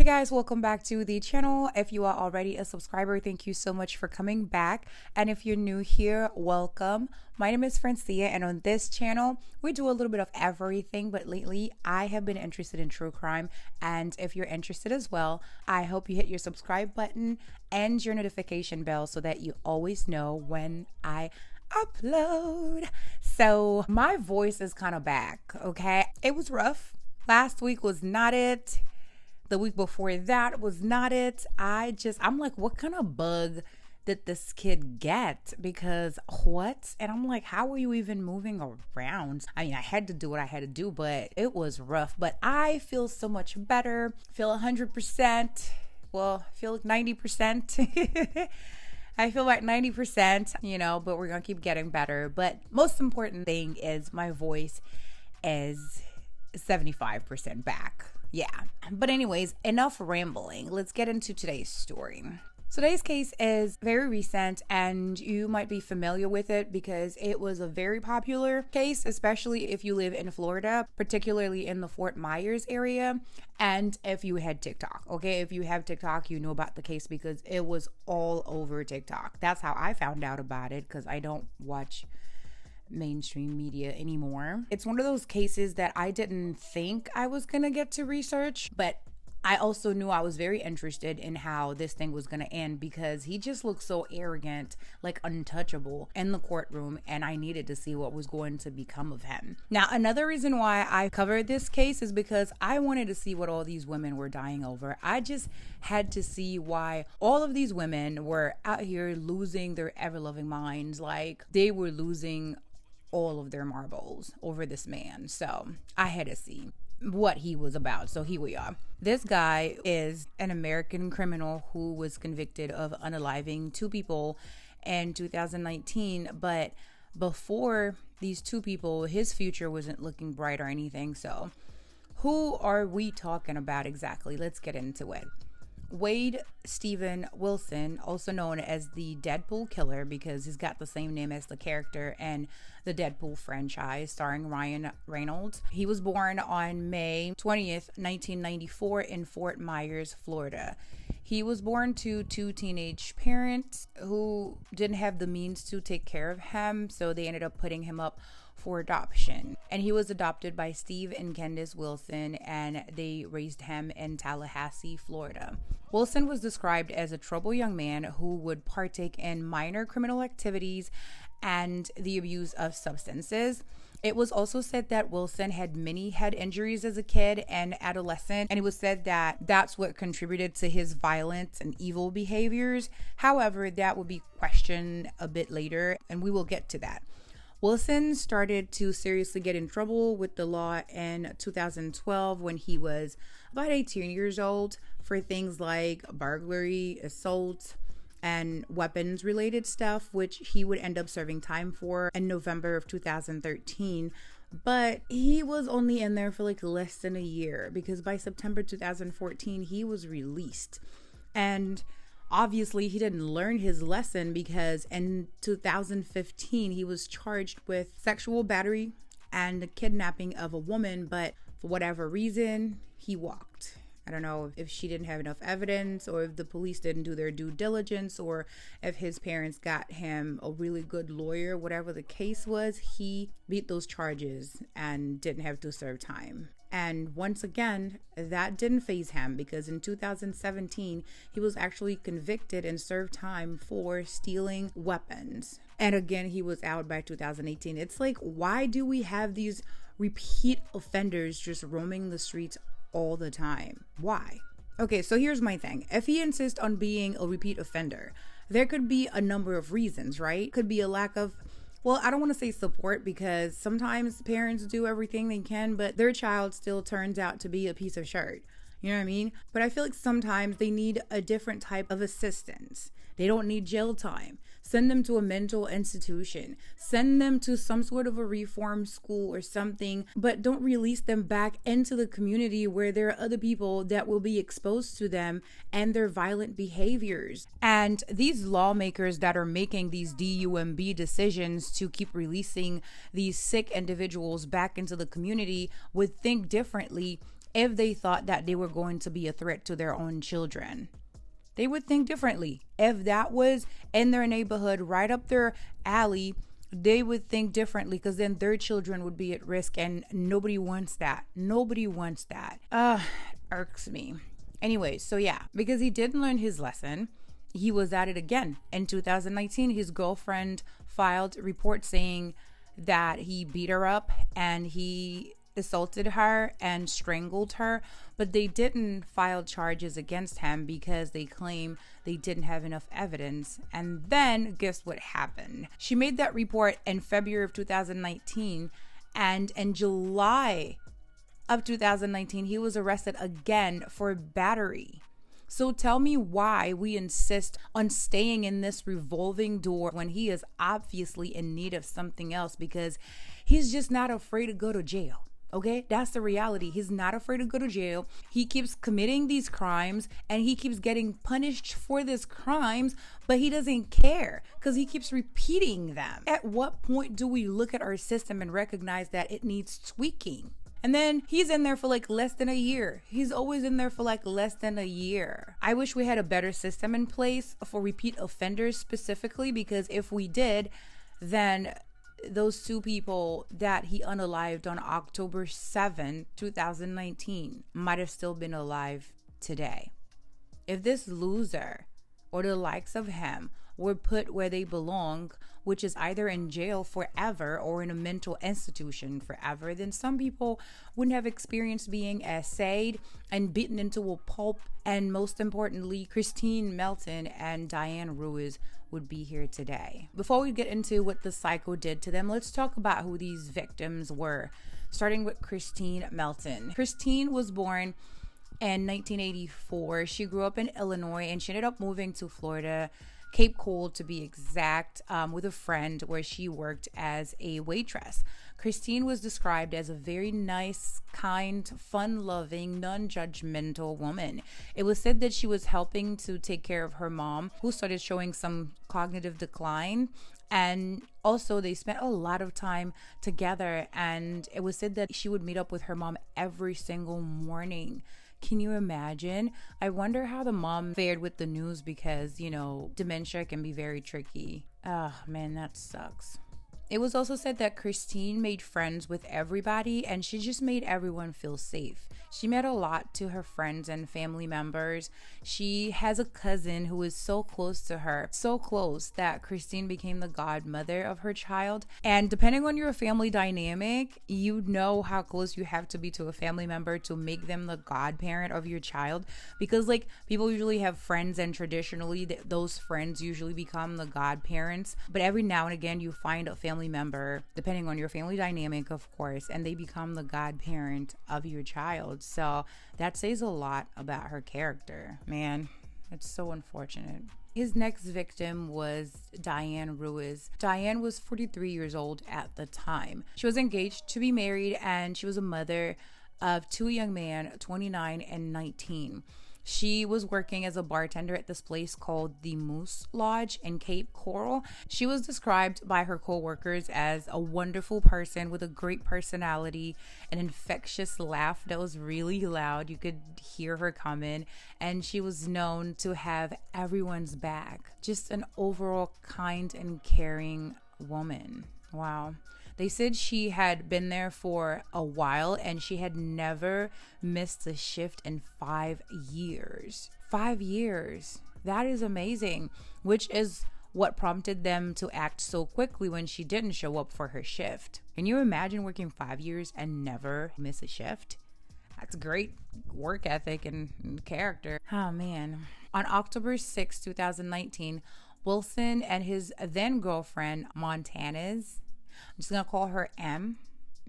Hey guys, welcome back to the channel. If you are already a subscriber, thank you so much for coming back. And if you're new here, welcome. My name is Francia, and on this channel, we do a little bit of everything, but lately I have been interested in true crime. And if you're interested as well, I hope you hit your subscribe button and your notification bell so that you always know when I upload. So my voice is kind of back, okay? It was rough. Last week was not it. The week before that was not it. I'm like, what kind of bug did this kid get? Because what? And I'm like, how are you even moving around? I mean, I had to do what I had to do, but it was rough. But I feel so much better. Feel 100%. Well, I feel like 90%. I feel like 90%, but we're going to keep getting better. But most important thing is my voice is 75% back. Yeah. But anyways, enough rambling. Let's get into today's story. So today's case is very recent, and you might be familiar with it because it was a very popular case, especially if you live in Florida, particularly in the Fort Myers area, and if you had TikTok. Okay, if you have TikTok, you know about the case because it was all over TikTok. That's how I found out about it, because I don't watch mainstream media anymore. It's one of those cases that I didn't think I was gonna get to research, but I also knew I was very interested in how this thing was gonna end because he just looked so arrogant, like untouchable in the courtroom, and I needed to see what was going to become of him. Now, another reason why I covered this case is because I wanted to see what all these women were dying over. I just had to see why all of these women were out here losing their ever-loving minds, like they were losing all of their marbles over this man. So I had to see what he was about. So here we are. This guy is an American criminal who was convicted of unaliving two people in 2019. But before these two people, his future wasn't looking bright or anything. So who are we talking about exactly? Let's get into it. Wade Steven Wilson, also known as the Deadpool Killer because he's got the same name as the character in the Deadpool franchise starring Ryan Reynolds. He was born on May 20th, 1994 in Fort Myers, Florida. He was born to two teenage parents who didn't have the means to take care of him, so they ended up putting him up for adoption. And he was adopted by Steve and Candace Wilson, and they raised him in Tallahassee, Florida. Wilson was described as a troubled young man who would partake in minor criminal activities and the abuse of substances. It was also said that Wilson had many head injuries as a kid and adolescent, and it was said that that's what contributed to his violent and evil behaviors. However, that would be questioned a bit later, and we will get to that. Wilson started to seriously get in trouble with the law in 2012 when he was about 18 years old for things like burglary, assault, and weapons related stuff, which he would end up serving time for in November of 2013. But he was only in there for like less than a year because by September 2014, he was released. And obviously, he didn't learn his lesson because in 2015, he was charged with sexual battery and the kidnapping of a woman, but for whatever reason, he walked. I don't know if she didn't have enough evidence or if the police didn't do their due diligence or if his parents got him a really good lawyer. Whatever the case was, he beat those charges and didn't have to serve time. And once again, that didn't faze him because in 2017, he was actually convicted and served time for stealing weapons. And again, he was out by 2018. It's like, why do we have these repeat offenders just roaming the streets all the time? Why? Okay, so here's my thing. If he insists on being a repeat offender, there could be a number of reasons, right? Could be a lack of, well, I don't want to say support because sometimes parents do everything they can, but their child still turns out to be a piece of shit. You know what I mean? But I feel like sometimes they need a different type of assistance. They don't need jail time. Send them to a mental institution. Send them to some sort of a reform school or something, but don't release them back into the community where there are other people that will be exposed to them and their violent behaviors. And these lawmakers that are making these DUMB decisions to keep releasing these sick individuals back into the community would think differently if they thought that they were going to be a threat to their own children. They would think differently. If that was in their neighborhood, right up their alley, they would think differently, because then their children would be at risk, and nobody wants that. Nobody wants that. Irks me. Anyway, so yeah, because he didn't learn his lesson, he was at it again. In 2019, his girlfriend filed a report saying that he beat her up and he assaulted her and strangled her, but they didn't file charges against him because they claim they didn't have enough evidence. And then guess what happened? She made that report in February of 2019, and in July of 2019 he was arrested again for battery. So tell me why we insist on staying in this revolving door when he is obviously in need of something else, because he's just not afraid to go to jail. Okay, that's the reality. He's not afraid to go to jail. He keeps committing these crimes and he keeps getting punished for these crimes, but he doesn't care because he keeps repeating them. At what point do we look at our system and recognize that it needs tweaking? And then he's in there for like less than a year. He's always in there for like less than a year. I wish we had a better system in place for repeat offenders specifically, because if we did, then those two people that he unalived on October 7, 2019 might have still been alive today. If this loser or the likes of him were put where they belong, which is either in jail forever or in a mental institution forever, then some people wouldn't have experienced being essayed and beaten into a pulp. And most importantly, Christine Melton and Diane Ruiz would be here today. Before we get into what the psycho did to them, let's talk about who these victims were, starting with Christine Melton. Christine was born in 1984. She grew up in Illinois and she ended up moving to Florida, Cape Cold to be exact, with a friend where she worked as a waitress. Christine was described as a very nice, kind, fun-loving, non-judgmental woman. It was said that she was helping to take care of her mom, who started showing some cognitive decline. And also they spent a lot of time together, and it was said that she would meet up with her mom every single morning. Can you imagine? I wonder how the mom fared with the news, because, you know, dementia can be very tricky. Oh man, that sucks. It was also said that Christine made friends with everybody and she just made everyone feel safe. She meant a lot to her friends and family members. She has a cousin who is so close to her, so close that Christine became the godmother of her child. And depending on your family dynamic, you know how close you have to be to a family member to make them the godparent of your child. Because like people usually have friends, and traditionally those friends usually become the godparents. But every now and again you find a family member, depending on your family dynamic, of course, and they become the godparent of your child. So that says a lot about her character. Man, it's so unfortunate. His next victim was Diane Ruiz. Diane was 43 years old at the time. She was engaged to be married, and she was a mother of two young men, 29 and 19. She was working as a bartender at this place called the Moose Lodge in Cape Coral. She was described by her co-workers as a wonderful person with a great personality, an infectious laugh that was really loud. You could hear her coming, and she was known to have everyone's back. Just an overall kind and caring woman. Wow. They said she had been there for a while and she had never missed a shift in 5 years. 5 years. That is amazing, which is what prompted them to act so quickly when she didn't show up for her shift. Can you imagine working 5 years and never miss a shift? That's great work ethic and character. Oh man. On October 6, 2019, Wilson and his then girlfriend, Montanez, I'm just going to call her M,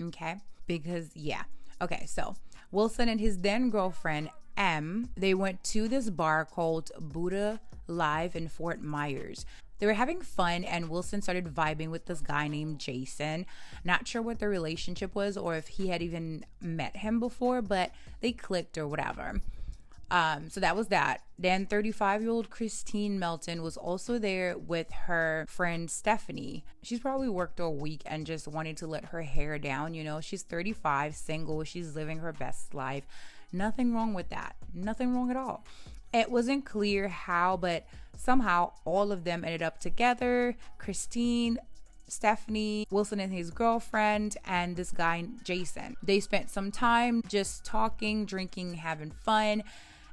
okay? Because, yeah. Okay, so Wilson and his then girlfriend, M, they went to this bar called Buddha Live in Fort Myers. They were having fun, and Wilson started vibing with this guy named Jason. Not sure what their relationship was or if he had even met him before, but they clicked or whatever. So that was that. Then 35-year-old Christine Melton was also there with her friend Stephanie. She's probably worked all week and just wanted to let her hair down. You know, she's 35, single. She's living her best life. Nothing wrong with that. Nothing wrong at all. It wasn't clear how, but somehow all of them ended up together. Christine, Stephanie, Wilson and his girlfriend, and this guy, Jason. They spent some time just talking, drinking, having fun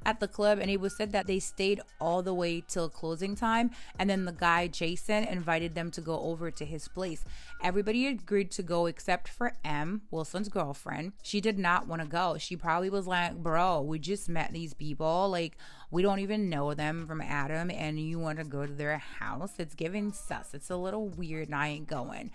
at the club, and it was said that they stayed all the way till closing time, and then the guy Jason invited them to go over to his place. Everybody agreed to go except for M, Wilson's girlfriend. She did not want to go. She probably was like, bro, we just met these people, like we don't even know them from Adam, and you want to go to their house? It's giving sus. It's a little weird, and I ain't going.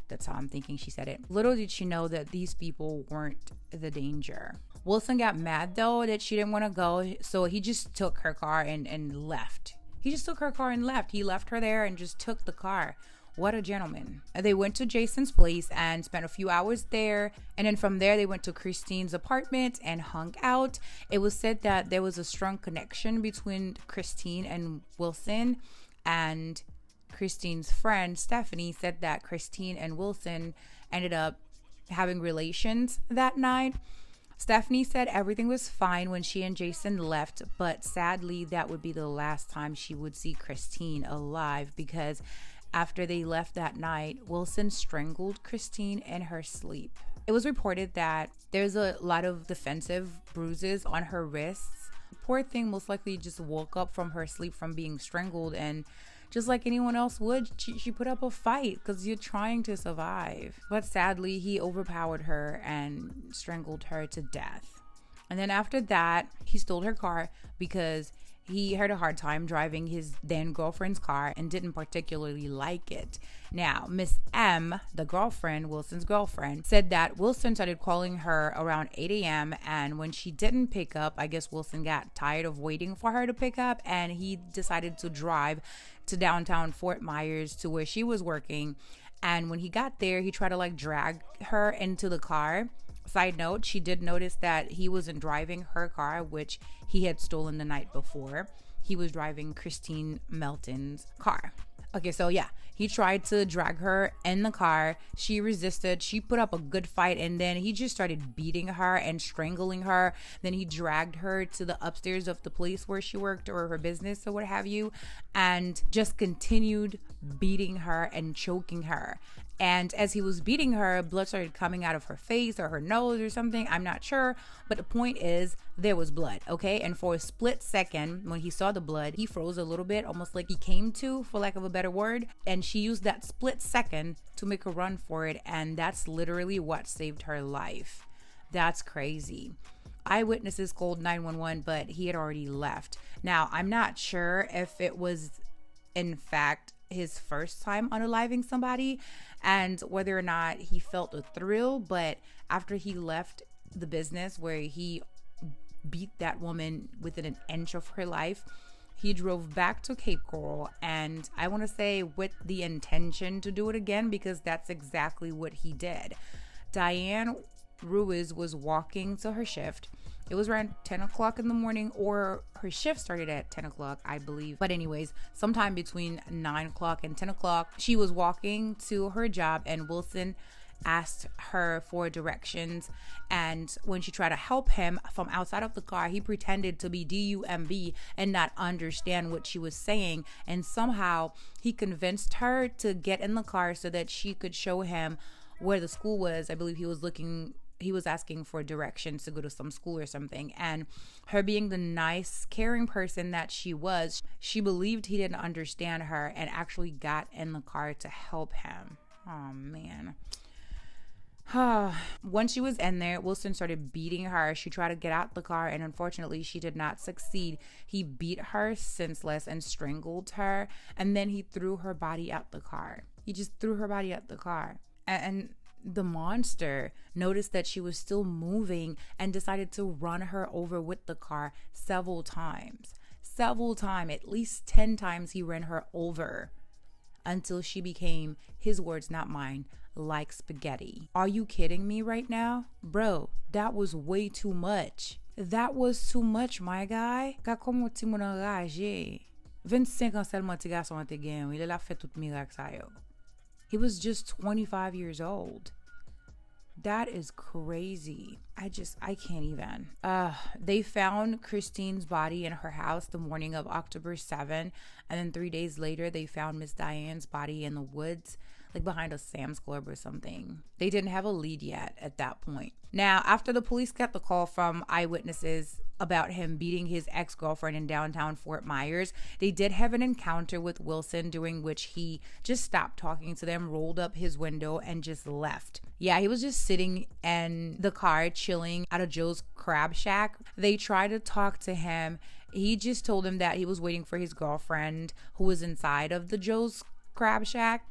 That's how I'm thinking she said it. Little did she know that these people weren't the danger. Wilson got mad though that she didn't want to go, so he just took her car and left. He just took her car and left. He left her there and just took the car. What a gentleman. They went to Jason's place and spent a few hours there, and then from there they went to Christine's apartment and hung out. It was said that there was a strong connection between Christine and Wilson, and Christine's friend Stephanie said that Christine and Wilson ended up having relations that night. Stephanie said everything was fine when she and Jason left, but sadly that would be the last time she would see Christine alive, because after they left that night, Wilson strangled Christine in her sleep. It was reported that there's a lot of defensive bruises on her wrists. Poor thing most likely just woke up from her sleep from being strangled, and just like anyone else would, she put up a fight because you're trying to survive. But sadly, he overpowered her and strangled her to death. And then after that, he stole her car because he had a hard time driving his then girlfriend's car and didn't particularly like it. Now, Miss M, the girlfriend, Wilson's girlfriend, said that Wilson started calling her around 8 a.m. and when she didn't pick up, I guess Wilson got tired of waiting for her to pick up, and he decided to drive to downtown Fort Myers to where she was working. And when he got there, he tried to drag her into the car. Side note, she did notice that he wasn't driving her car, which he had stolen the night before. He was driving Christine Melton's car. Okay, so yeah, he tried to drag her in the car. She resisted. She put up a good fight, and then he just started beating her and strangling her. Then he dragged her to the upstairs of the place where she worked or her business or what have you, and just continued beating her and choking her. And as he was beating her, blood started coming out of her face or her nose or something. I'm not sure. But the point is, there was blood, okay? And for a split second, when he saw the blood, he froze a little bit, almost like he came to, for lack of a better word. And she used that split second to make a run for it. And that's literally what saved her life. That's crazy. Eyewitnesses called 911, but he had already left. Now, I'm not sure if it was, in fact, his first time unaliving somebody and whether or not he felt a thrill, but after he left the business where he beat that woman within an inch of her life, he drove back to Cape Coral, and I want to say with the intention to do it again, because that's exactly what he did. Diane Ruiz was walking to her shift. It was around 10 o'clock in the morning, or her shift started at 10 o'clock, I believe. But anyways, sometime between 9 o'clock and 10 o'clock, she was walking to her job, and Wilson asked her for directions. And when she tried to help him from outside of the car, he pretended to be DUMB and not understand what she was saying. And somehow he convinced her to get in the car so that she could show him where the school was. I believe he was asking for directions to go to some school or something. And her being the nice, caring person that she was, she believed he didn't understand her and actually got in the car to help him. Oh, man. Once she was in there, Wilson started beating her. She tried to get out the car, and unfortunately, she did not succeed. He beat her senseless and strangled her, and then he threw her body out the car. He just threw her body out the car. And the monster noticed that she was still moving and decided to run her over with the car several times. At least 10 times he ran her over until she became, his words, not mine, like spaghetti. Are you kidding me right now? Bro, that was way too much. That was too much, my guy. Ka komo ti moun enraje. 25 ans seulement ti garçon te gen, il a fait tout miracle sa yo. He was just 25 years old. That is crazy. I can't even. They found Christine's body in her house the morning of October 7th. And then 3 days later, they found Miss Diane's body in the woods, like behind a Sam's Club or something. They didn't have a lead yet at that point. Now, after the police got the call from eyewitnesses about him beating his ex-girlfriend in downtown Fort Myers, they did have an encounter with Wilson during which he just stopped talking to them, rolled up his window, and just left. Yeah, he was just sitting in the car chilling at a Joe's Crab Shack. They tried to talk to him. He just told them that he was waiting for his girlfriend who was inside of the Joe's Crab Shack.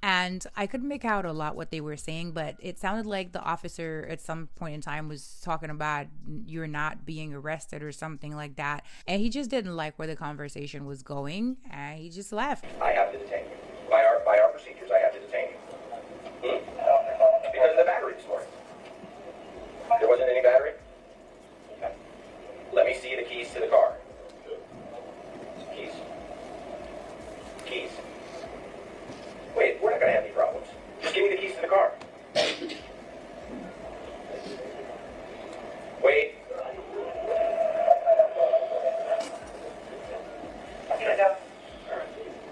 And I couldn't make out a lot what they were saying, but it sounded like the officer at some point in time was talking about you're not being arrested or something like that. And he just didn't like where the conversation was going, and he just left. I have to detain you. By our procedures, I have to detain you. Because of the battery this morning. There wasn't any battery? Okay. Let me see the keys to the car. Keys. Wait, we're not going to have any problems. Just give me the keys to the car. Wait.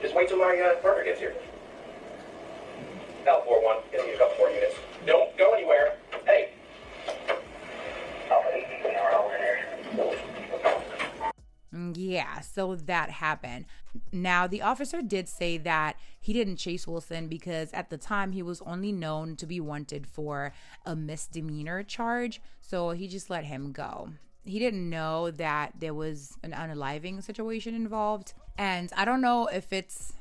Just wait till my partner gets here. L41, gonna need a couple more units. Don't go anywhere. Hey. Yeah, so that happened. Now, the officer did say that he didn't chase Wilson because at the time he was only known to be wanted for a misdemeanor charge, so he just let him go. He didn't know that there was an unaliving situation involved, and I don't know if it's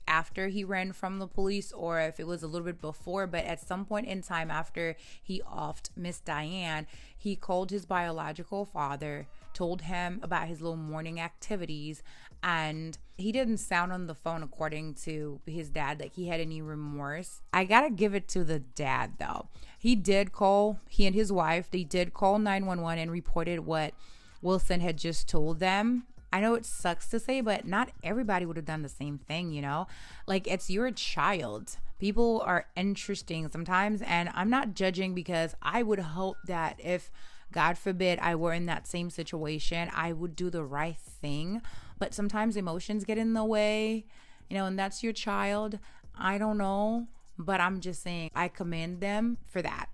after he ran from the police or if it was a little bit before, but at some point in time after he offed Miss Diane, he called his biological father, told him about his little morning activities, and he didn't sound on the phone, according to his dad, like he had any remorse. I gotta give it to the dad though. He and his wife, they did call 911 and reported what Wilson had just told them. I know it sucks to say, but not everybody would have done the same thing, you know? Like, it's your child. People are interesting sometimes, and I'm not judging because I would hope that if, God forbid, I were in that same situation, I would do the right thing. But sometimes emotions get in the way, you know, and that's your child. I don't know, but I'm just saying I commend them for that.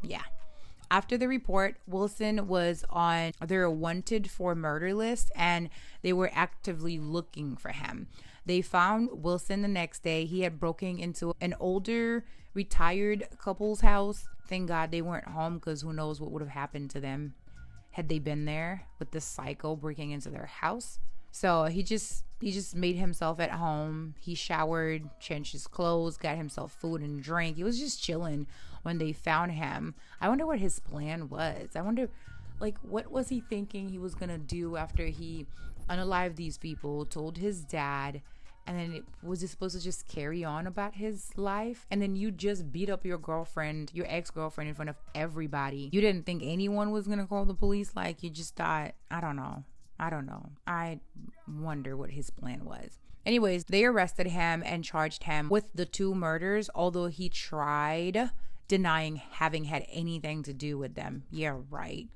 Yeah. After the report, Wilson was on their wanted for murder list, and they were actively looking for him. They found Wilson the next day. He had broken into an older retired couple's house. Thank God they weren't home, because who knows what would have happened to them had they been there with this psycho breaking into their house. So he just made himself at home. He showered, changed his clothes, got himself food and drink. He was just chilling when they found him. I wonder what his plan was. I wonder, like, what was he thinking he was gonna do after he unalived these people, told his dad, and then was he supposed to just carry on about his life? And then you just beat up your girlfriend, your ex-girlfriend, in front of everybody. You didn't think anyone was gonna call the police? Like, you just thought, I don't know. I wonder what his plan was. Anyways, they arrested him and charged him with the 2 murders, although he tried denying having had anything to do with them. Yeah, right.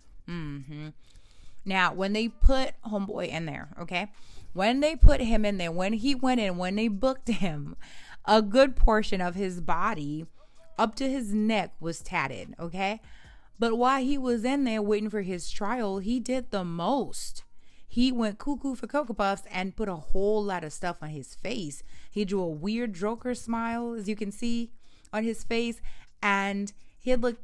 Now, when they put homeboy in there, okay? When they put him in there, when he went in, when they booked him, a good portion of his body up to his neck was tatted, okay? But while he was in there waiting for his trial, he did the most. He went cuckoo for Cocoa Puffs and put a whole lot of stuff on his face. He drew a weird Joker smile, as you can see, on his face. And he had looked,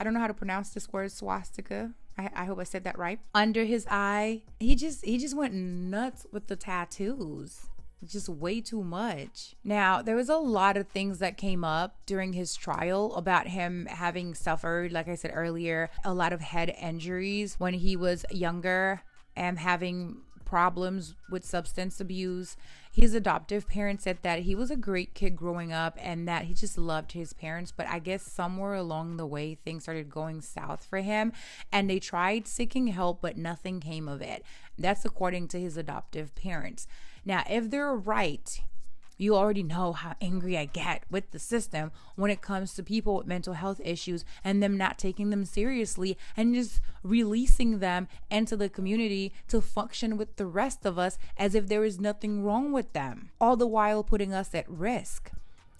I don't know how to pronounce this word, swastika. I hope I said that right. Under his eye. He just went nuts with the tattoos. Just way too much. Now, there was a lot of things that came up during his trial about him having suffered, like I said earlier, a lot of head injuries when he was younger, and having problems with substance abuse. His adoptive parents said that he was a great kid growing up and that he just loved his parents, but I guess somewhere along the way things started going south for him, and they tried seeking help, but nothing came of it. That's according to his adoptive parents. Now, if they're right, You already know how angry I get with the system when it comes to people with mental health issues and them not taking them seriously and just releasing them into the community to function with the rest of us as if there is nothing wrong with them, all the while putting us at risk.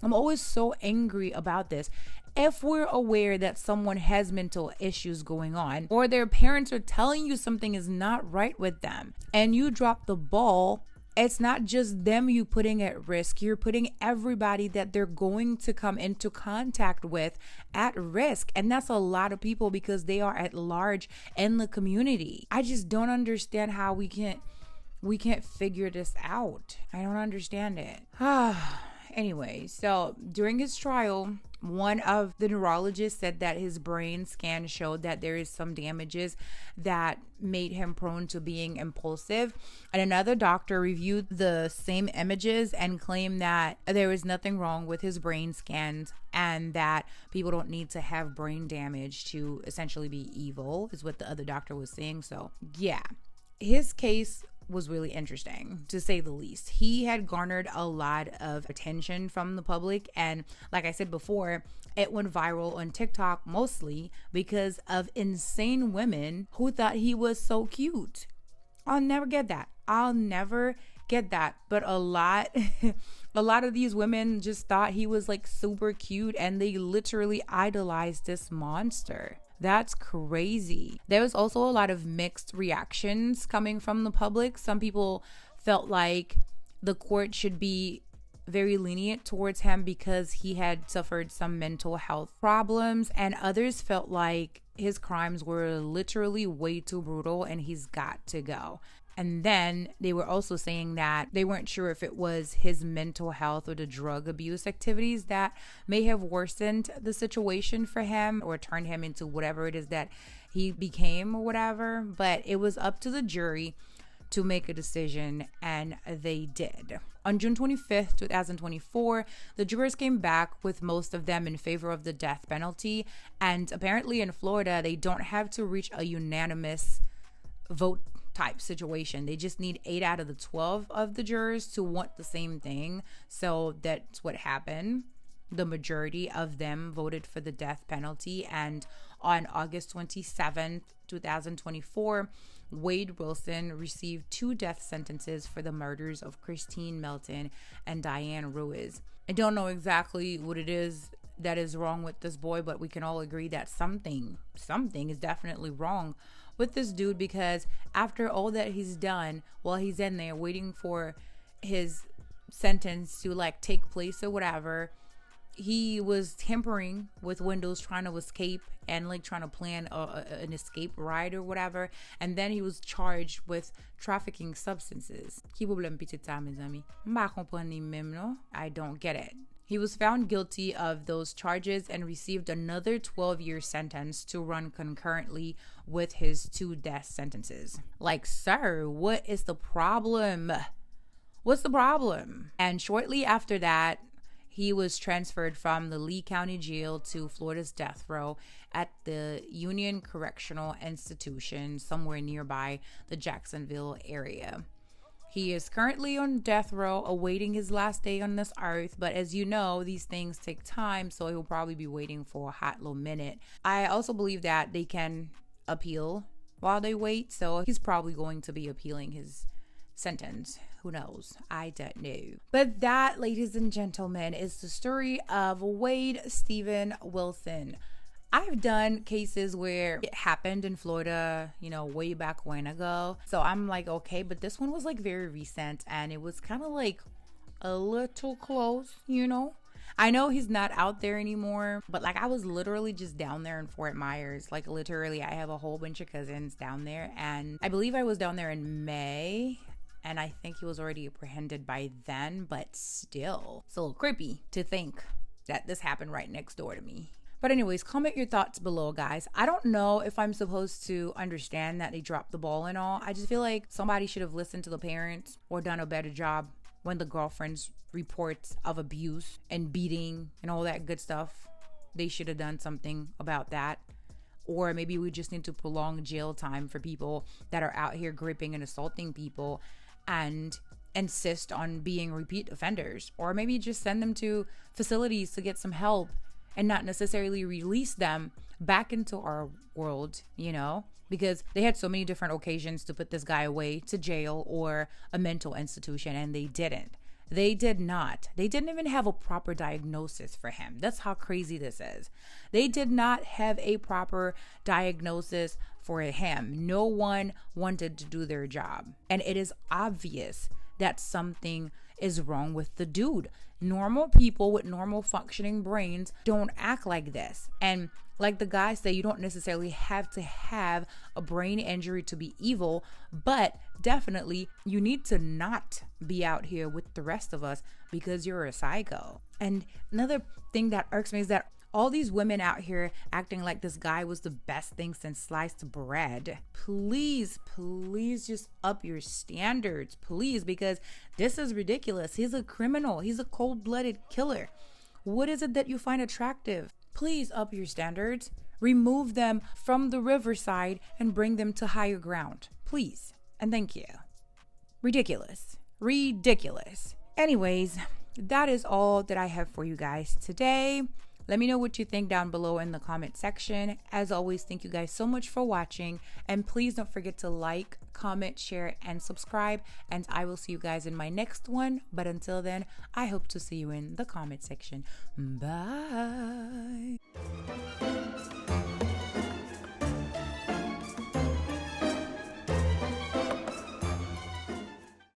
I'm always so angry about this. If we're aware that someone has mental issues going on, or their parents are telling you something is not right with them, and you drop the ball, it's not just them you putting at risk. You're putting everybody that they're going to come into contact with at risk. And that's a lot of people because they are at large in the community. I just don't understand how we can't figure this out. I don't understand it. Anyway, so during his trial, one of the neurologists said that his brain scan showed that there is some damages that made him prone to being impulsive. And another doctor reviewed the same images and claimed that there was nothing wrong with his brain scans and that people don't need to have brain damage to essentially be evil, is what the other doctor was saying. So, yeah, his case was really interesting, to say the least. He had garnered a lot of attention from the public, and like I said before, it went viral on TikTok mostly because of insane women who thought he was so cute. I'll never get that. But a lot of these women just thought he was like super cute, and they literally idolized this monster. That's crazy. There was also a lot of mixed reactions coming from the public. Some people felt like the court should be very lenient towards him because he had suffered some mental health problems, and others felt like his crimes were literally way too brutal and he's got to go. And then they were also saying that they weren't sure if it was his mental health or the drug abuse activities that may have worsened the situation for him or turned him into whatever it is that he became or whatever. But it was up to the jury to make a decision, and they did. On June 25th, 2024, the jurors came back with most of them in favor of the death penalty. And apparently in Florida, they don't have to reach a unanimous vote type situation. They just need 8 out of the 12 of the jurors to want the same thing. So that's what happened. The majority of them voted for the death penalty. And on August 27th, 2024, Wade Wilson received 2 death sentences for the murders of Christine Melton and Diane Ruiz. I don't know exactly what it is that is wrong with this boy, but we can all agree that something is definitely wrong with this dude, because after all that he's done while he's in there waiting for his sentence to like take place or whatever, he was tampering with windows, trying to escape and like trying to plan an escape ride or whatever. And then he was charged with trafficking substances. I don't get it. He was found guilty of those charges and received another 12-year sentence to run concurrently with his 2 death sentences. Like, sir, what is the problem? What's the problem? And shortly after that, he was transferred from the Lee County Jail to Florida's death row at the Union Correctional Institution somewhere nearby the Jacksonville area. He is currently on death row awaiting his last day on this earth, but as you know, these things take time, so he'll probably be waiting for a hot little minute. I also believe that they can appeal while they wait, so he's probably going to be appealing his sentence. Who knows? I don't know. But that, ladies and gentlemen, is the story of Wade Stephen Wilson. I've done cases where it happened in Florida, way back when ago. So I'm like, okay, but this one was like very recent and it was kind of like a little close, I know he's not out there anymore, but like I was literally just down there in Fort Myers. Like literally, I have a whole bunch of cousins down there, and I believe I was down there in May. And I think he was already apprehended by then, but still, it's a little creepy to think that this happened right next door to me. But anyways, comment your thoughts below, guys. I don't know if I'm supposed to understand that they dropped the ball and all. I just feel like somebody should have listened to the parents or done a better job when the girlfriend's reports of abuse and beating and all that good stuff. They should have done something about that. Or maybe we just need to prolong jail time for people that are out here gripping and assaulting people. And insist on being repeat offenders, or maybe just send them to facilities to get some help and not necessarily release them back into our world, because they had so many different occasions to put this guy away to jail or a mental institution, and they didn't. They did not. They didn't even have a proper diagnosis for him. That's how crazy this is. They did not have a proper diagnosis for him. No one wanted to do their job. And it is obvious that something is wrong with the dude. Normal people with normal functioning brains don't act like this. And like the guys say, you don't necessarily have to have a brain injury to be evil, but definitely you need to not be out here with the rest of us because you're a psycho. And another thing that irks me is that all these women out here acting like this guy was the best thing since sliced bread. Please just up your standards, please, because this is ridiculous. He's a criminal. He's a cold-blooded killer. What is it that you find attractive? Please up your standards. Remove them from the riverside and bring them to higher ground. Please. And thank you. Ridiculous. Anyways, that is all that I have for you guys today. Let me know what you think down below in the comment section. As always, thank you guys so much for watching. And please don't forget to like, comment, share, and subscribe. And I will see you guys in my next one. But until then, I hope to see you in the comment section. Bye.